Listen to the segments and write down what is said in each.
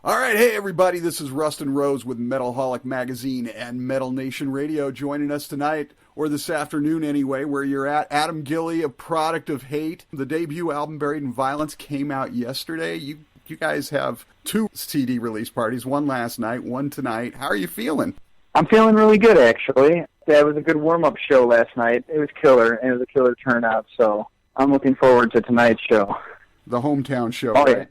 All right, hey everybody, this is Rustin Rose with Metalholic Magazine and Metal Nation Radio. Joining us tonight, or this afternoon anyway, where you're at, Adam Gilley of Product of Hate. The debut album, Buried in Violence, came out yesterday. You guys have two CD release parties, one last night, one tonight. How are you feeling? I'm feeling really good, actually. Yeah, it was a good warm-up show last night. It was killer, and it was a killer turnout, so I'm looking forward to tonight's show. The hometown show, oh, right? Yeah.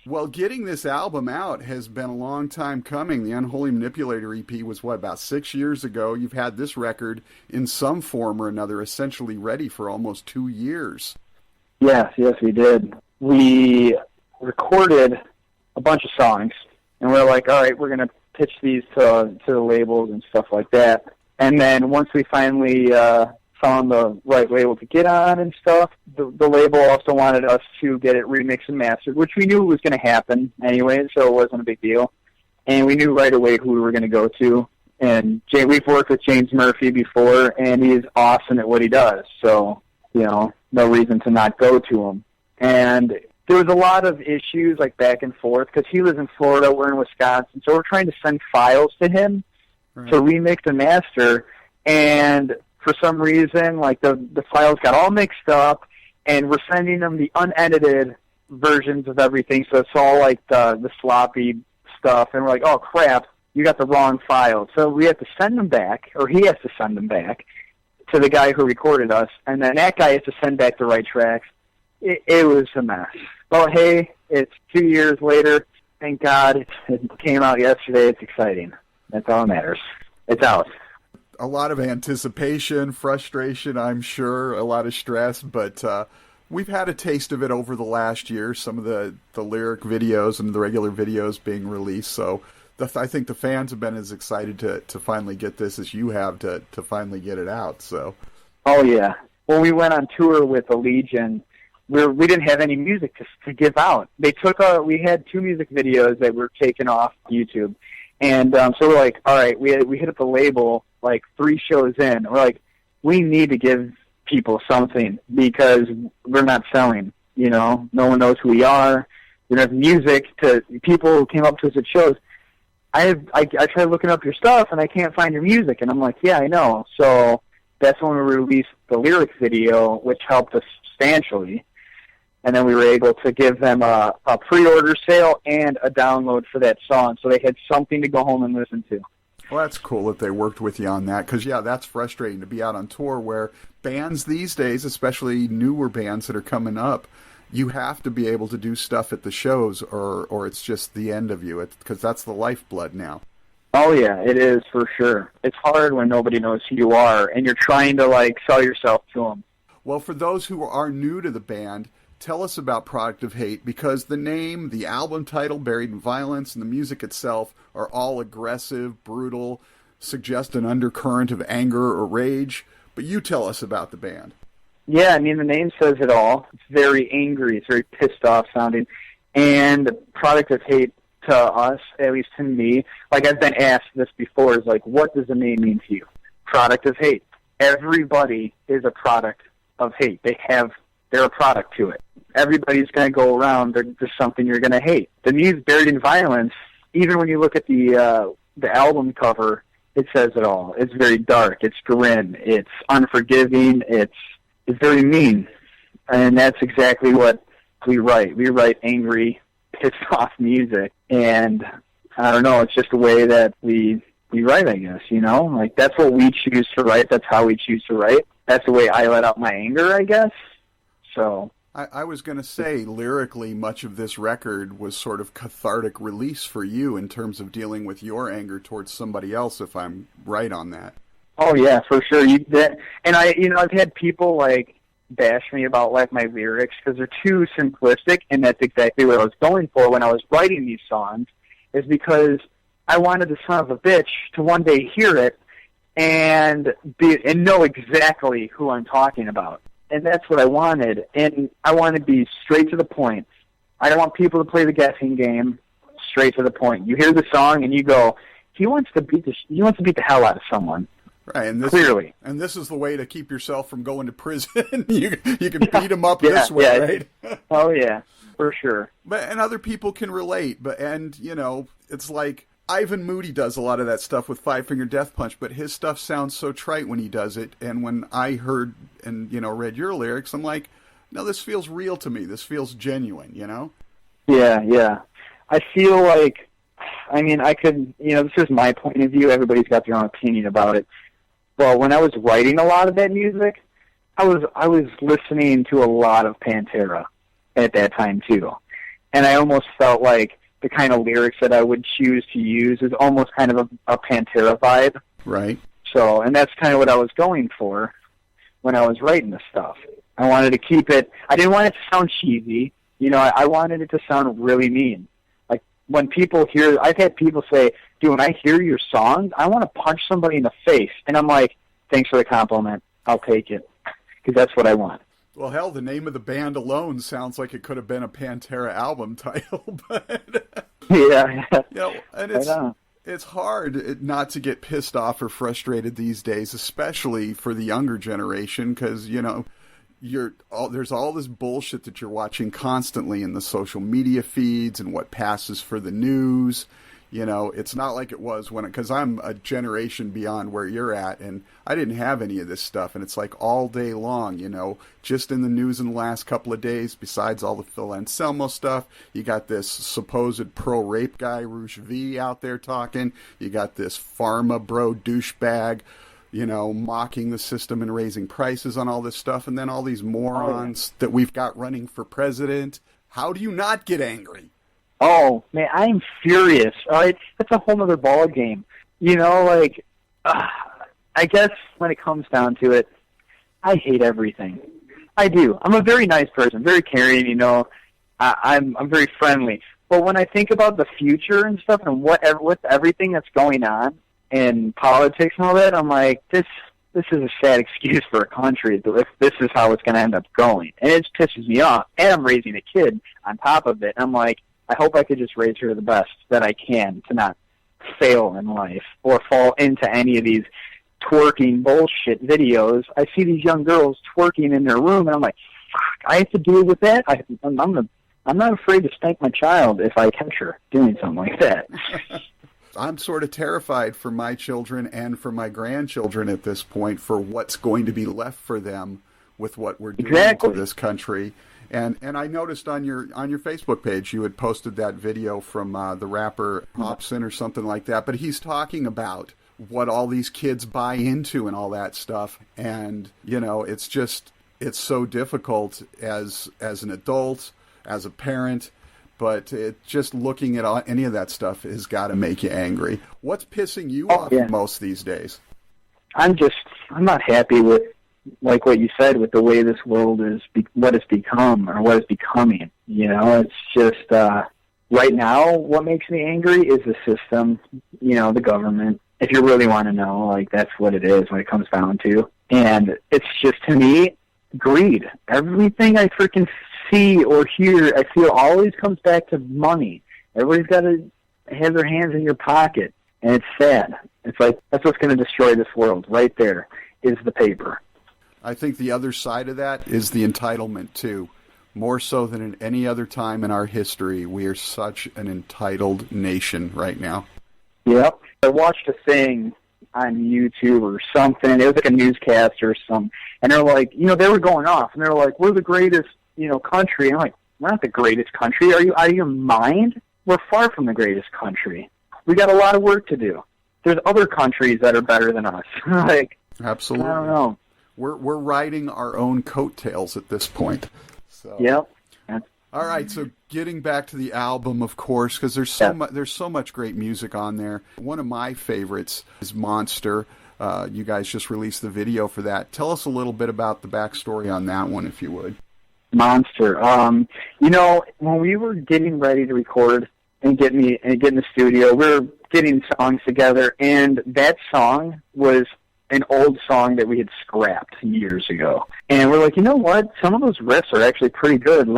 Well, getting this album out has been a long time coming. The Unholy Manipulator EP was, about 6 years ago? You've had this record in some form or another essentially ready for almost 2 years. Yes, we did. We recorded a bunch of songs, and we're like, all right, we're going to pitch these to the labels and stuff like that. And then once we finally found the right label to get on and stuff, the label also wanted us to get it remixed and mastered, which we knew was going to happen anyway, so it wasn't a big deal. And we knew right away who we were going to go to. And we've worked with James Murphy before, and he is awesome at what he does. So, no reason to not go to him. And there was a lot of issues, like back and forth, because he lives in Florida, we're in Wisconsin, so we're trying to send files to him to remix and master, and for some reason, like the files got all mixed up, and we're sending them the unedited versions of everything, so it's all like the sloppy stuff, and we're like, oh crap, you got the wrong file. So we have to send them back, or he has to send them back to the guy who recorded us, and then that guy has to send back the right tracks. It was a mess. Well, hey, it's 2 years later. Thank God it came out yesterday. It's exciting. That's all that matters. It's out. A lot of anticipation, frustration, I'm sure, a lot of stress, but we've had a taste of it over the last year, some of the lyric videos and the regular videos being released, so I think the fans have been as excited to finally get this as you have to finally get it out. So. Oh, yeah. When we went on tour with Allegiant, we didn't have any music to give out. We had 2 music videos that were taken off YouTube, and so we're like, all right, we hit up the label like 3 shows in. We're like, we need to give people something because we're not selling. No one knows who we are. We don't have music to people who came up to us at shows. I tried looking up your stuff and I can't find your music, and I'm like, yeah, I know. So that's when we released the lyrics video, which helped us substantially. And then we were able to give them a pre-order sale and a download for that song, so they had something to go home and listen to. Well, that's cool that they worked with you on that, because, yeah, that's frustrating to be out on tour where bands these days, especially newer bands that are coming up, you have to be able to do stuff at the shows or it's just the end of you, because that's the lifeblood now. Oh, yeah, it is for sure. It's hard when nobody knows who you are, and you're trying to, sell yourself to them. Well, for those who are new to the band, tell us about Product of Hate, because the name, the album title, Buried in Violence, and the music itself are all aggressive, brutal, suggest an undercurrent of anger or rage. But you tell us about the band. Yeah, the name says it all. It's very angry. It's very pissed off sounding. And Product of Hate to us, at least to me, I've been asked this before, is what does the name mean to you? Product of Hate. Everybody is a product of hate. They're a product to it. Everybody's going to go around. There's something you're going to hate. The music, Buried in Violence, even when you look at the album cover, it says it all. It's very dark. It's grim. It's unforgiving. It's very mean. And that's exactly what we write. We write angry, pissed off music. And I don't know, it's just the way that we write, I guess, That's what we choose to write. That's how we choose to write. That's the way I let out my anger, I guess. So I was going to say, lyrically, much of this record was sort of cathartic release for you in terms of dealing with your anger towards somebody else, if I'm right on that. Oh, yeah, for sure. I've had people, bash me about, my lyrics because they're too simplistic, and that's exactly what I was going for when I was writing these songs, is because I wanted the son of a bitch to one day hear it and know exactly who I'm talking about. And that's what I wanted. And I want to be straight to the point. I don't want people to play the guessing game. Straight to the point. You hear the song and you go, he wants to beat the hell out of someone. Right, and clearly. And this is the way to keep yourself from going to prison. you can beat him up this way, right? Oh, yeah. for sure. And other people can relate. And it's like Ivan Moody does a lot of that stuff with Five Finger Death Punch, but his stuff sounds so trite when he does it. And when I heard and read your lyrics, I'm like, no, this feels real to me. This feels genuine. Yeah. I feel like, I could, this is my point of view. Everybody's got their own opinion about it. Well, when I was writing a lot of that music, I was listening to a lot of Pantera at that time too, and I almost felt like the kind of lyrics that I would choose to use is almost kind of a Pantera vibe. Right. So, and that's kind of what I was going for when I was writing this stuff. I wanted to keep it. I didn't want it to sound cheesy. I wanted it to sound really mean. Like when people hear, I've had people say, "Dude, when I hear your songs, I want to punch somebody in the face," and I'm like, "Thanks for the compliment. I'll take it." Because that's what I want. Well, hell, the name of the band alone sounds like it could have been a Pantera album title. But yeah. And it's hard not to get pissed off or frustrated these days, especially for the younger generation, because there's all this bullshit that you're watching constantly in the social media feeds and what passes for the news. It's not like it was because I'm a generation beyond where you're at, and I didn't have any of this stuff, and it's like all day long, just in the news in the last couple of days, besides all the Phil Anselmo stuff, you got this supposed pro-rape guy, Roosh V, out there talking, you got this pharma bro douchebag, mocking the system and raising prices on all this stuff, and then all these morons that we've got running for president. How do you not get angry? Oh, man, I'm furious. All right, that's a whole other ball game. I guess when it comes down to it, I hate everything. I do. I'm a very nice person, very caring, I'm very friendly. But when I think about the future and stuff and with everything that's going on in politics and all that, I'm like, this is a sad excuse for a country if this is how it's going to end up going. And it just pisses me off. And I'm raising a kid on top of it. I'm like, I hope I could just raise her the best that I can to not fail in life or fall into any of these twerking bullshit videos. I see these young girls twerking in their room, and I'm like, fuck, I have to deal with that? I'm not afraid to spank my child if I catch her doing something like that. I'm sort of terrified for my children and for my grandchildren at this point for what's going to be left for them with what we're doing to this country. And I noticed on your Facebook page you had posted that video from the rapper Hobson or something like that. But he's talking about what all these kids buy into and all that stuff. And, it's so difficult as an adult, as a parent. But just looking at any of that stuff has got to make you angry. What's pissing you off most these days? I'm not happy with, like what you said, with the way this world is, what it's become or what it's becoming. It's just, right now, what makes me angry is the system, the government. If you really want to know, like, that's what it is when it comes down to. And it's just, to me, greed. Everything I freaking see or hear, I feel always comes back to money. Everybody's got to have their hands in your pocket. And it's sad. It's like, that's what's going to destroy this world. Right there is the paper. I think the other side of that is the entitlement, too. More so than at any other time in our history, we are such an entitled nation right now. Yep. I watched a thing on YouTube or something. It was like a newscast or something. And they're like, they were going off. And they're like, we're the greatest, country. And I'm like, we're not the greatest country. Are you out of your mind? We're far from the greatest country. We got a lot of work to do. There's other countries that are better than us. Absolutely. I don't know. We're riding our own coattails at this point. So. Yep. All right, so getting back to the album, of course, because there's so much great music on there. One of my favorites is Monster. You guys just released the video for that. Tell us a little bit about the backstory on that one, if you would. Monster. When we were getting ready to record and get in the studio, we were getting songs together, and that song was an old song that we had scrapped years ago. And we're like, you know what? Some of those riffs are actually pretty good.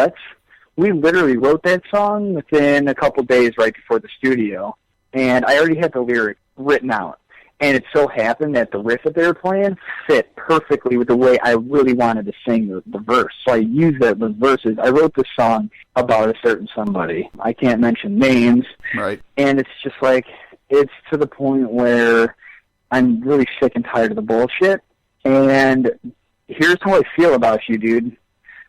We literally wrote that song within a couple days right before the studio. And I already had the lyric written out. And it so happened that the riff that they were playing fit perfectly with the way I really wanted to sing the verse. So I used the verses. I wrote this song about a certain somebody. I can't mention names. Right. And it's just like, it's to the point where I'm really sick and tired of the bullshit. And here's how I feel about you, dude.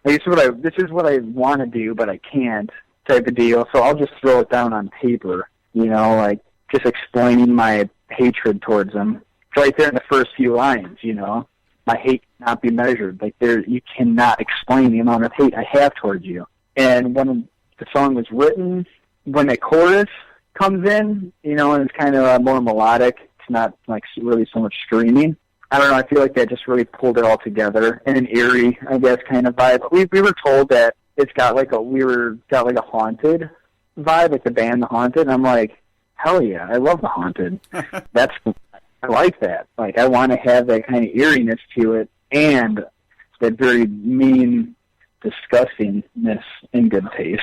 Like, this is what I want to do, but I can't, type of deal. So I'll just throw it down on paper, you know, like just explaining my hatred towards them. It's right there in the first few lines, you know. My hate cannot be measured. Like, you cannot explain the amount of hate I have towards you. And when the song was written, when the chorus comes in, you know, and it's kind of more melodic, it's not like really so much screaming. I don't know, I feel like that just really pulled it all together in an eerie, I guess, kind of vibe. We were told that it's got like a Haunted vibe, like the band The Haunted, and I'm like, hell yeah, I love The Haunted. I like that. Like, I want to have that kind of eeriness to it, and that very mean disgustingness in good taste,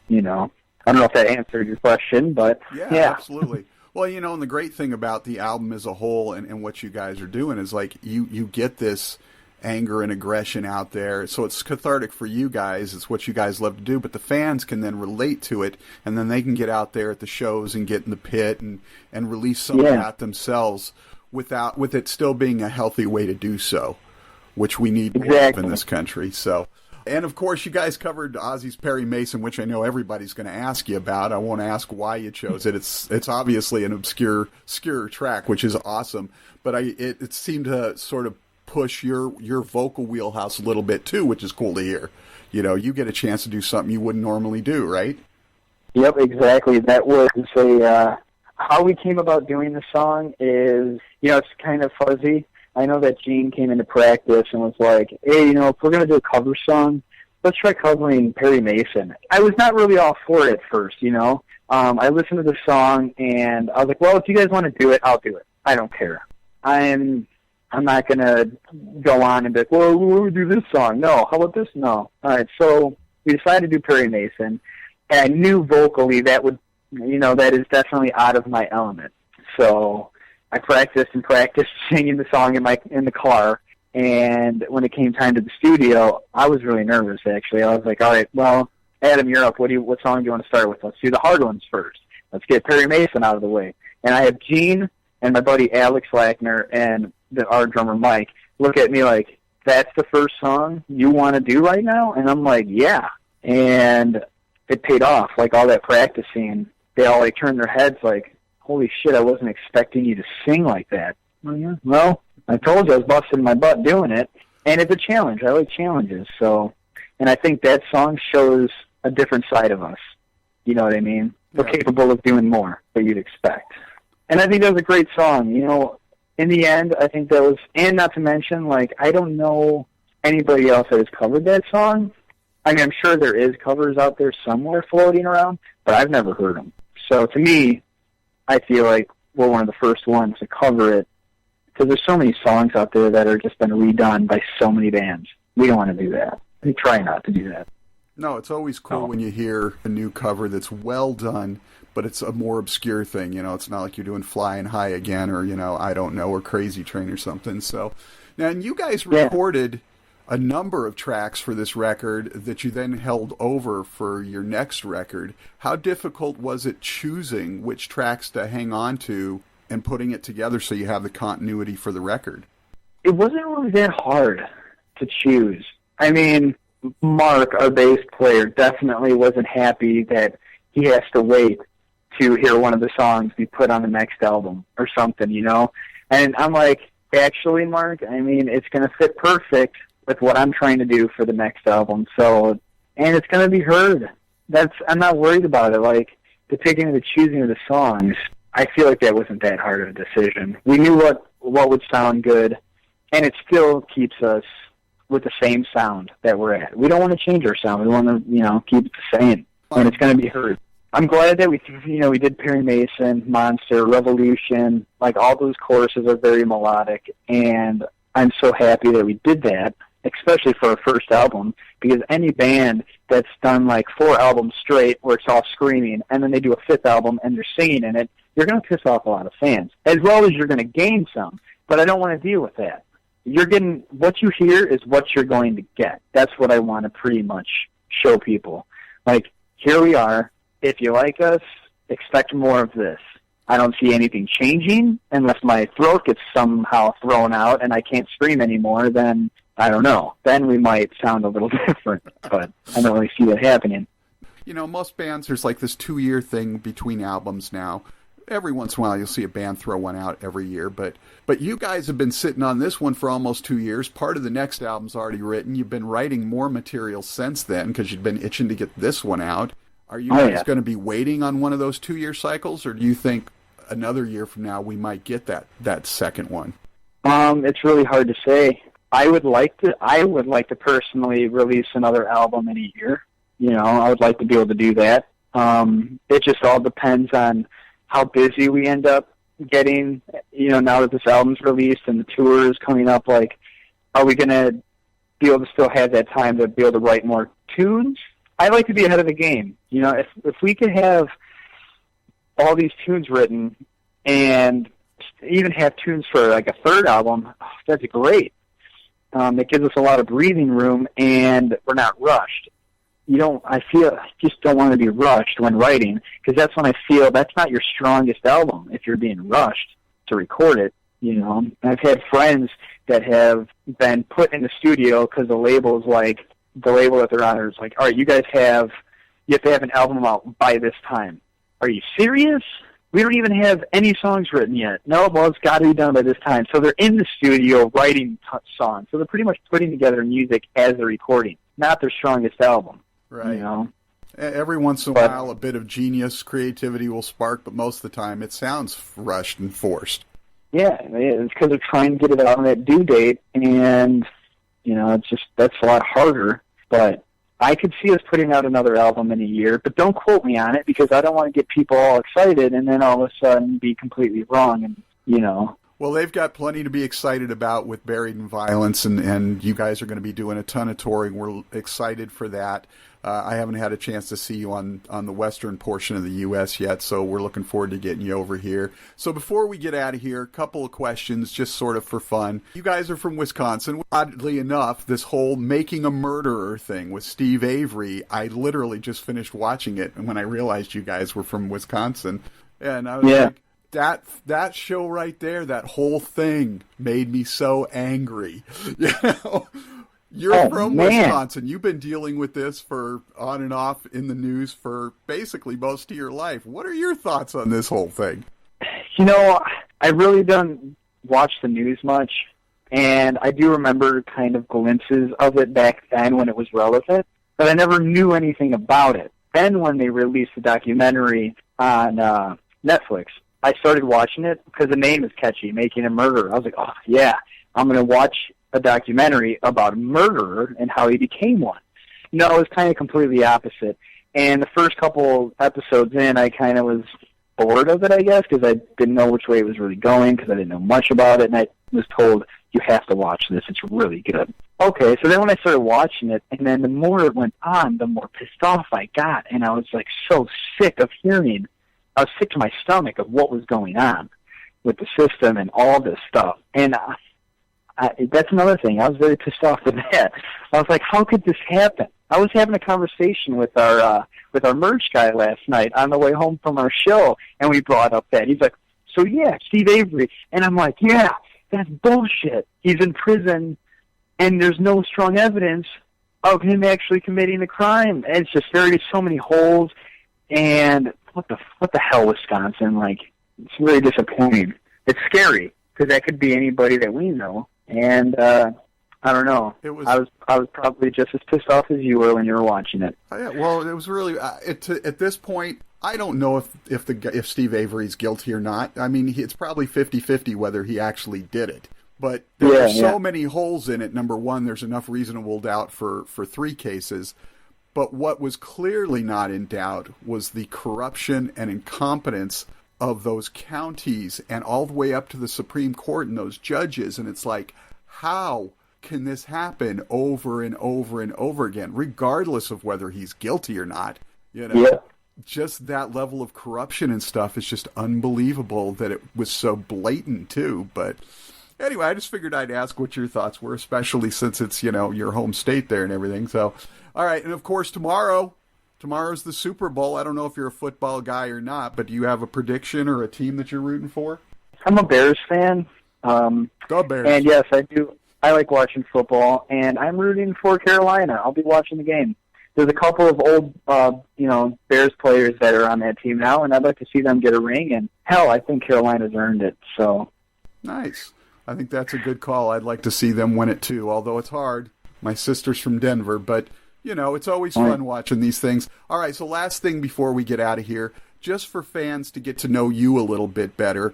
you know. I don't know if that answered your question, but yeah. Absolutely. Well, you know, and the great thing about the album as a whole and what you guys are doing is, like, you get this anger and aggression out there, so it's cathartic for you guys. It's what you guys love to do, but the fans can then relate to it, and then they can get out there at the shows and get in the pit and release some of that themselves with it still being a healthy way to do so, which we need more of in this country. So, and of course, you guys covered Ozzy's Perry Mason, which I know everybody's going to ask you about. I won't ask why you chose it. It's obviously an obscure track, which is awesome, but it seemed to sort of push your vocal wheelhouse a little bit too, which is cool to hear. You know, you get a chance to do something you wouldn't normally do, right? Yep, exactly. That was how we came about doing the song is, you know, it's kind of fuzzy. I know that Gene came into practice and was like, hey, you know, if we're going to do a cover song, let's try covering Perry Mason. I was not really all for it at first, you know. I listened to the song and I was like, well, if you guys want to do it, I'll do it. I don't care. I'm not going to go on and be like, well, we'll do this song. No. How about this? No. All right. So we decided to do Perry Mason. And I knew vocally that would, you know, that is definitely out of my element. So I practiced singing the song in the car. And when it came time to the studio, I was really nervous, actually. I was like, all right, well, Adam, you're up. What song do you want to start with? Let's do the hard ones first. Let's get Perry Mason out of the way. And I have Gene and my buddy Alex Lackner and our drummer Mike look at me like, that's the first song you want to do right now? And I'm like, yeah. And it paid off. Like, all that practicing, they all like turned their heads like, holy shit, I wasn't expecting you to sing like that. Well, yeah. Well, I told you I was busting my butt doing it, and it's a challenge. I like challenges. So, and I think that song shows a different side of us. You know what I mean? We're capable of doing more than you'd expect. And I think that was a great song. You know, in the end, I think that was, and not to mention, like, I don't know anybody else that has covered that song. I mean, I'm sure there is covers out there somewhere floating around, but I've never heard them. So to me, I feel like we're one of the first ones to cover it, because there's so many songs out there that are just been redone by so many bands. We don't want to do that. We try not to do that. No, it's always cool when you hear a new cover that's well done, but it's a more obscure thing. You know, it's not like you're doing Flying High Again or, you know, I don't know, or Crazy Train or something. So, now, and you guys recorded a number of tracks for this record that you then held over for your next record. How difficult was it choosing which tracks to hang on to and putting it together so you have the continuity for the record? It wasn't really that hard to choose. I mean, Mark, our bass player, definitely wasn't happy that he has to wait to hear one of the songs be put on the next album or something, you know? And I'm like, actually, Mark, I mean, it's going to fit perfect with what I'm trying to do for the next album. So, and it's going to be heard. I'm not worried about it. Like, the picking and the choosing of the songs, I feel like that wasn't that hard of a decision. We knew what would sound good, and it still keeps us with the same sound that we're at. We don't want to change our sound. We want to, you know, keep it the same, and it's going to be heard. I'm glad that we did Perry Mason, Monster, Revolution. Like, all those choruses are very melodic, and I'm so happy that we did that. especially for a first album, because any band that's done like 4 albums straight where it's all screaming, and then they do a 5th album and they're singing in it, you're going to piss off a lot of fans, as well as you're going to gain some. But I don't want to deal with that. You're getting, what you hear is what you're going to get. That's what I want to pretty much show people. Like, here we are. If you like us, expect more of this. I don't see anything changing unless my throat gets somehow thrown out and I can't scream anymore. Then, I don't know. Then we might sound a little different, but I don't really see that happening. You know, most bands, there's like this 2-year thing between albums now. Every once in a while you'll see a band throw one out every year, but you guys have been sitting on this one for almost 2 years. Part of the next album's already written. You've been writing more material since then because you've been itching to get this one out. Are you guys going to be waiting on one of those 2-year cycles, or do you think another year from now we might get that second one? It's really hard to say. I would like to personally release another album in a year. You know, I would like to be able to do that. It just all depends on how busy we end up getting, you know, now that this album's released and the tour is coming up. Like, are we going to be able to still have that time to be able to write more tunes? I'd like to be ahead of the game. You know, if we could have all these tunes written and even have tunes for like a third album, that's great. It gives us a lot of breathing room and we're not rushed. I just don't want to be rushed when writing, because that's when I feel that's not your strongest album if you're being rushed to record it. You know, I've had friends that have been put in the studio because the label that they're on is like, all right, you have to have an album out by this time. Are you serious? We don't even have any songs written yet. No, well, it's got to be done by this time. So they're in the studio writing songs. So they're pretty much putting together music as they're recording, not their strongest album. Right. You know? Every once in a while, a bit of genius creativity will spark, but most of the time it sounds rushed and forced. Yeah, it's because they're trying to get it out on that due date, and, you know, that's a lot harder. But I could see us putting out another album in a year, but don't quote me on it, because I don't want to get people all excited and then all of a sudden be completely wrong, and, you know. Well, they've got plenty to be excited about with Buried in Violence, and you guys are going to be doing a ton of touring. We're excited for that. I haven't had a chance to see you on the western portion of the U.S. yet, so we're looking forward to getting you over here. So before we get out of here, a couple of questions just sort of for fun. You guys are from Wisconsin. Oddly enough, this whole Making a Murderer thing with Steve Avery, I literally just finished watching it, and when I realized you guys were from Wisconsin, and I was like, that show right there, that whole thing made me so angry. You know? You're from Wisconsin. You've been dealing with this for on and off in the news for basically most of your life. What are your thoughts on this whole thing? You know, I really don't watch the news much, and I do remember kind of glimpses of it back then when it was relevant, but I never knew anything about it. Then when they released the documentary on Netflix, I started watching it because the name is catchy, Making a Murderer. I was like, oh, yeah, I'm going to watch a documentary about a murderer and how he became one. No, it was kind of completely opposite. And the first couple episodes in, I kind of was bored of it, I guess, because I didn't know which way it was really going, because I didn't know much about it, and I was told, you have to watch this, it's really good. Okay, so then when I started watching it, and then the more it went on, the more pissed off I got, and I was like so sick of hearing, I was sick to my stomach of what was going on with the system and all this stuff. And that's another thing. I was very pissed off with that. I was like, how could this happen? I was having a conversation with our merch guy last night on the way home from our show, and we brought up that. He's like, so yeah, Steve Avery. And I'm like, yeah, that's bullshit. He's in prison, and there's no strong evidence of him actually committing the crime. And it's just there's so many holes. And what the hell, Wisconsin? Like, it's really disappointing. It's scary, because that could be anybody that we know. And I don't know. I was probably just as pissed off as you were when you were watching it. Yeah, well, it was really at this point, I don't know if Steve Avery's guilty or not. I mean, it's probably 50-50 whether he actually did it. But there are so many holes in it. Number one, there's enough reasonable doubt for 3 cases. But what was clearly not in doubt was the corruption and incompetence of those counties and all the way up to the Supreme Court and those judges. And it's like, how can this happen over and over and over again, regardless of whether he's guilty or not? You know, Yeah. just that level of corruption and stuff is just unbelievable that it was so blatant too. But anyway, I just figured I'd ask what your thoughts were, especially since it's, you know, your home state there and everything. So, all right. And of course, tomorrow's the Super Bowl. I don't know if you're a football guy or not, but do you have a prediction or a team that you're rooting for? I'm a Bears fan. Go Bears. And yes, I do. I like watching football, and I'm rooting for Carolina. I'll be watching the game. There's a couple of old, Bears players that are on that team now, and I'd like to see them get a ring. And hell, I think Carolina's earned it. So nice. I think that's a good call. I'd like to see them win it too, although it's hard. My sister's from Denver, but you know, it's always fun watching these things. All right, so last thing before we get out of here, just for fans to get to know you a little bit better,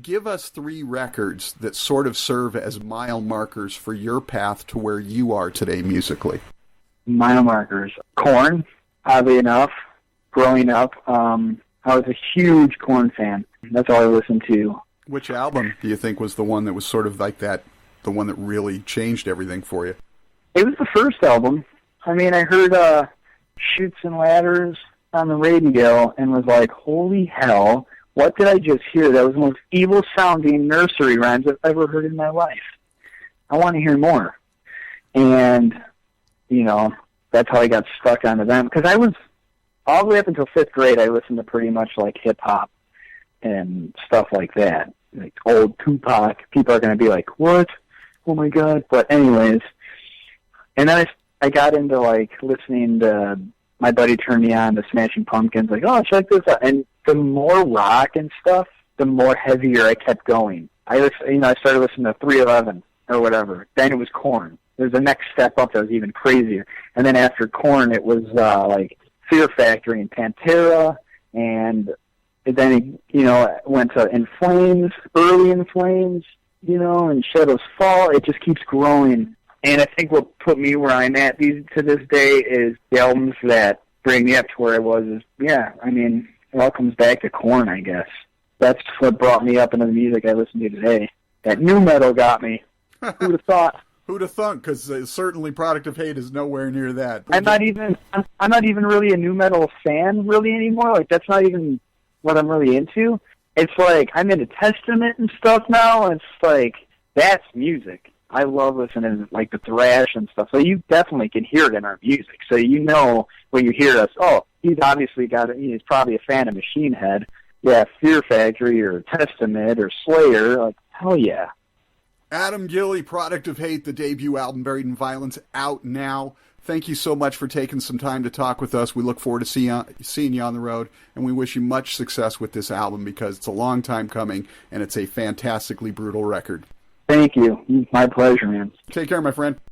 give us 3 records that sort of serve as mile markers for your path to where you are today musically. Mile markers. Korn, oddly enough. Growing up, I was a huge Korn fan. That's all I listened to. Which album do you think was the one that was sort of like that, the one that really changed everything for you? It was the first album. I mean, I heard Chutes and Ladders on the radio and was like, holy hell, what did I just hear? That was the most evil-sounding nursery rhymes I've ever heard in my life. I want to hear more. And, you know, that's how I got stuck onto them. Because I was, all the way up until 5th grade, I listened to pretty much like hip-hop and stuff like that. Like old Tupac. People are going to be like, what? Oh, my God. But anyways, and then I got into, like, listening to, my buddy turned me on to Smashing Pumpkins, like, oh, check this out. And the more rock and stuff, the more heavier I kept going. I started listening to 311 or whatever. Then it was Korn. It was the next step up that was even crazier. And then after Korn, it was, like, Fear Factory and Pantera, and then, it went to In Flames, early In Flames, and Shadows Fall. It just keeps growing. And I think what put me where I'm at to this day is the albums that bring me up to where I was. It all comes back to Korn, I guess. That's what brought me up into the music I listen to today. That new metal got me. Who'd have thought? Who'd have thunk? Because certainly Product of Hate is nowhere near that. I'm not even really a new metal fan really anymore. Like, that's not even what I'm really into. It's like I'm into Testament and stuff now, and it's like that's music. I love listening to like the thrash and stuff. So you definitely can hear it in our music. So when you hear us, oh, he's obviously he's probably a fan of Machine Head. Yeah, Fear Factory or Testament or Slayer. Like, hell yeah. Adam Gilley, Product of Hate, the debut album, Buried in Violence, out now. Thank you so much for taking some time to talk with us. We look forward to seeing you on the road, and we wish you much success with this album because it's a long time coming, and it's a fantastically brutal record. Thank you. My pleasure, man. Take care, my friend.